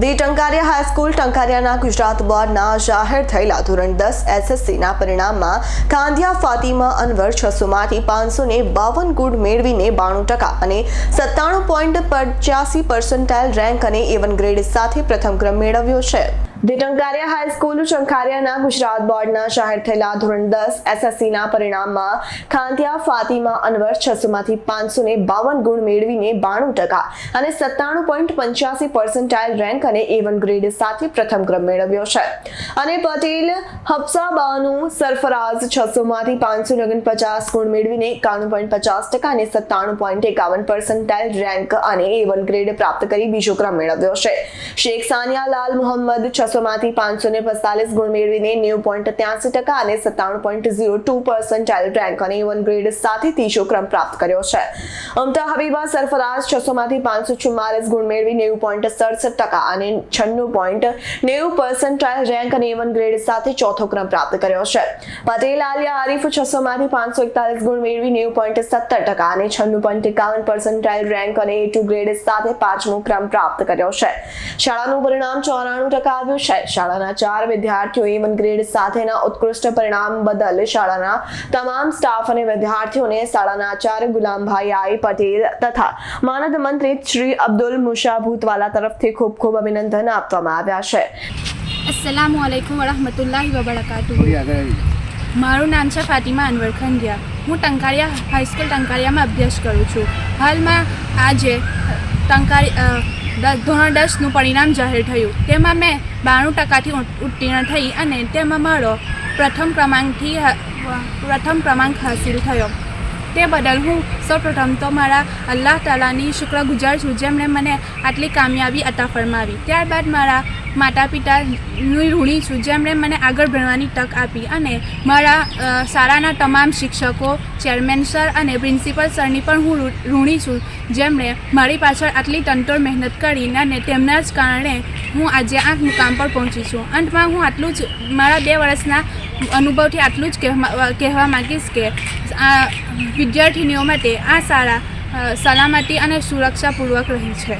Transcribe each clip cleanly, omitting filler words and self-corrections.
The Tankaria high school ટંકારિયાના Gujarat બોર્ડના જાહેર થયેલા ધોરણ 10 એસએસસીના પરિણામમાં કાંધિયા ફાતિમા અનવર 600માંથી 552 ગુણ મેળવીને 92% અને 97.85% રેન્ક અને A1 ગ્રેડ સાથે પ્રથમ ક્રમ મેળવ્યો છે. ધી ટંકારિયા હાઈસ્કૂલ ટંકારિયાના ગુજરાત બોર્ડના જાહેર થયેલા ધોરણ 10 એસએસસીના પરિણામમાં કાંધિયા ફાતિમા અનવર 600માંથી 552 ગુણ મેળવીને 92% અને 97.85% રેન્ક અને A1 ગ્રેડ સાથે પ્રથમ ક્રમ મેળવ્યો છે. અને પટેલ હફસા બાનુ સરફરાઝ 600માંથી 549 ગુણ મેળવીને 91.50% અને 97.51% રેન્ક અને A1 ગ્રેડ પ્રાપ્ત કરી બીજો ક્રમ મેળવ્યો છે. શેખ સાનિયા લાલ મુહમ્મદ 600માંથી 545 ગુણ મેળવીને 90.83% અને 97.02% રેન્ક અને A1 ગ્રેડ સાથે ત્રીજો ક્રમ પ્રાપ્ત કર્યો છે. ઉમતા હબીબા સરફરાઝ 600માંથી 544 ગુણ મેળવી 90.67% અને 96.90% રેન્ક અને A1 ગ્રેડ સાથે ચોથો ક્રમ પ્રાપ્ત કર્યો છે. પટેલ આલિયા આરીફ 600માંથી 541 ગુણ મેળવી 90.17% અને 96.51% રેન્ક અને A2 ગ્રેડ સાથે પાંચમો ક્રમ પ્રાપ્ત કર્યો છે. શાળાનું પરિણામ 94% આવ્યું છે. શાળાના 4 વિદ્યાર્થીઓ A1 ગ્રેડ સાથેના ઉત્કૃષ્ટ પરિણામ બદલ શાળાના તમામ સ્ટાફ અને વિદ્યાર્થીઓને શાળાના આચાર્ય ગુલામભાઈ આઈ પટેલ તથા માનદ મંત્રી શ્રી અબ્દુલ મુશા ભૂતવાલા તરફથી ખૂબ ખૂબ અભિનંદન આપવામાં આવ્યા છે. अस्सलामु अलैकुम वरहमतुल्लाहि वबरकातुहू. મારું નામ છે ફાતિમા અનવર ખંડિયા. હું ટંકારિયા હાઈસ્કૂલ ટંકારિયામાં અભ્યાસ કરું છું. હાલમાં આજે ધોરણ 10નું પરિણામ જાહેર થયું. તેમાં મેં 92%થી ઉત્તીર્ણ થઈ અને તેમાં મારો પ્રથમ ક્રમાંક હાસિલ થયો. તે બદલ હું સૌપ્રથમ તો મારા અલ્લાહ તાલાની શુક્રગુજાર છું, જેમણે મને આટલી કામયાબી અતા ફરમાવી. ત્યારબાદ મારા માતા પિતાની ઋણી છું, જેમણે મને આગળ ભણવાની તક આપી. અને મારા શાળાના તમામ શિક્ષકો, ચેરમેન સર અને પ્રિન્સિપલ સરની પણ હું ઋણી છું, જેમણે મારી પાછળ આટલી તનતોડ મહેનત કરી અને તેમના જ કારણે હું આજે આ મુકામ પર પહોંચી છું. અંતમાં હું આટલું જ મારા 2 વર્ષના અનુભવથી આટલું જ કહેવા માંગીશ કે આ વિદ્યાર્થીનીઓ માટે આ શાળા સલામતી અને સુરક્ષાપૂર્વક રહી છે.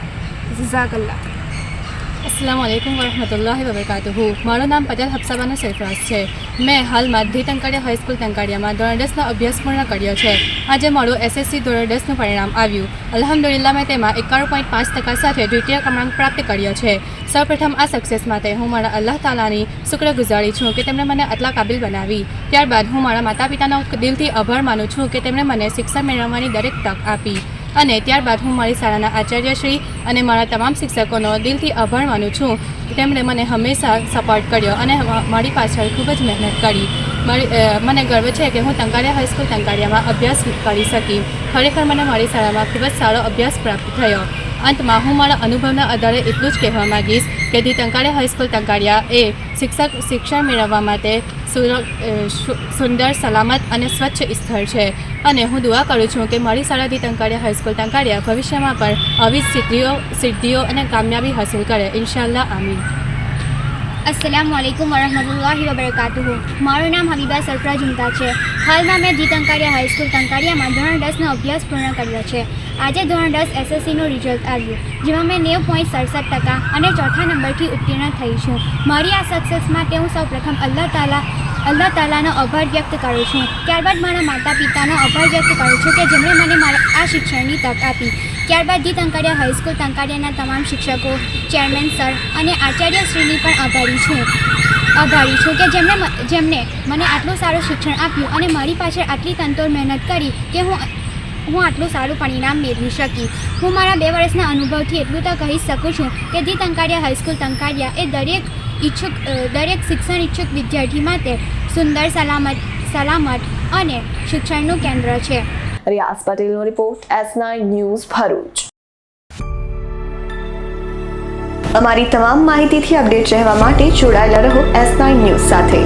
જઝાકલ્લાહ. अस्सलाम वालेकुम वरहमतुल्लाहि वबरकातुहू. મારું નામ પટેલ હફસા બાનુ સરફરાઝ છે. મેં હાલમાં ધી ટંકારિયા હાઈસ્કૂલ ટંકારિયામાં ધોરણ 10નો અભ્યાસ પૂર્ણ કર્યો છે. આજે મારું એસએસસી ધોરણ 10નું પરિણામ આવ્યું. અલ્હમ્દુલિલ્લાહ મેં તેમાં 91.5% સાથે દ્વિતીય ક્રમાંક પ્રાપ્ત કર્યો છે. સૌપ્રથમ આ સક્સેસ માટે હું મારા અલ્લાહ તાલાની શુક્રગુજારી છું કે તેમણે મને આટલા કાબિલ બનાવી. ત્યારબાદ હું મારા માતા પિતાનો દિલથી આભાર માનું છું કે તેમણે મને શિક્ષણ મેળવવાની દરેક તક આપી. અને ત્યારબાદ હું મારી શાળાના આચાર્યશ્રી અને મારા તમામ શિક્ષકોનો દિલથી આભાર માનું છું. તેમણે મને હંમેશા સપોર્ટ કર્યો અને મારી પાછળ ખૂબ જ મહેનત કરી. મને ગર્વ છે કે હું ટંકારિયા હાઈસ્કૂલ ટંકારિયામાં અભ્યાસ કરી શકી. ખરેખર મને મારી શાળામાં ખૂબ જ સારો અભ્યાસ પ્રાપ્ત થયો. અંતમાં હું મારા અનુભવના આધારે એટલું જ કહેવા માગીશ કે ધી ટંકારિયા હાઈસ્કૂલ ટંકારિયા એ શિક્ષણ મેળવવા માટે સુંદર, સલામત અને સ્વચ્છ સ્થળ છે. અને હું દુઆ કરું છું કે મારી શાળા ધી ટંકારિયા હાઈસ્કૂલ ટંકારિયા ભવિષ્યમાં પણ આવી સિદ્ધિઓ અને કામયાબી હાસિલ કરે. ઇન્શાઅલ્લાહ. આમીન. अस्सलामु अलैकुम वरहमतुल्लाहि वबरकातुहू. મારું નામ હબીબા સરફરાઝ ઉમતા છે. હાલમાં મેં ધી ટંકારિયા હાઈસ્કૂલ ટંકારિયામાં ધોરણ 10નો અભ્યાસ પૂર્ણ કર્યો છે. આજે ધોરણ 10 એસએસસીનું રિઝલ્ટ આવ્યું, જેમાં મેં 90.67% અને ચોથા નંબરથી ઉત્તીર્ણ થઈ છું. મારી આ સક્સેસ માટે હું સૌપ્રથમ અલ્લાહ તાલાનો આભાર વ્યક્ત કરું છું. ત્યારબાદ મારા માતા પિતાનો આભાર વ્યક્ત કરું છું કે જેમણે મને મારા આ શિક્ષણની તક આપી. ત્યારબાદ ધી ટંકારિયા હાઈસ્કૂલ ટંકારિયાના તમામ શિક્ષકો, ચેરમેન સર અને આચાર્યશ્રીની પણ આભારી છું કે જેમણે મને આટલું સારું શિક્ષણ આપ્યું અને મારી પાછળ આટલી તનતોડ મહેનત કરી કે હું આટલું સારું પરિણામ મેળવી શકી. હું મારા 2 વર્ષના અનુભવથી એટલું તો કહી શકું છું કે ધી ટંકારિયા હાઈસ્કૂલ ટંકારિયા એ દરેક શિક્ષણ ઈચ્છુક વિદ્યાર્થી માટે સુંદર, સલામત અને શિક્ષણનું કેન્દ્ર છે. રિયાઝ પટેલનો રિપોર્ટ, S9 ન્યૂઝ, ભરૂચ. અમારી તમામ માહિતીથી અપડેટ રહેવા માટે જોડાયેલા રહો S9 ન્યૂઝ સાથે.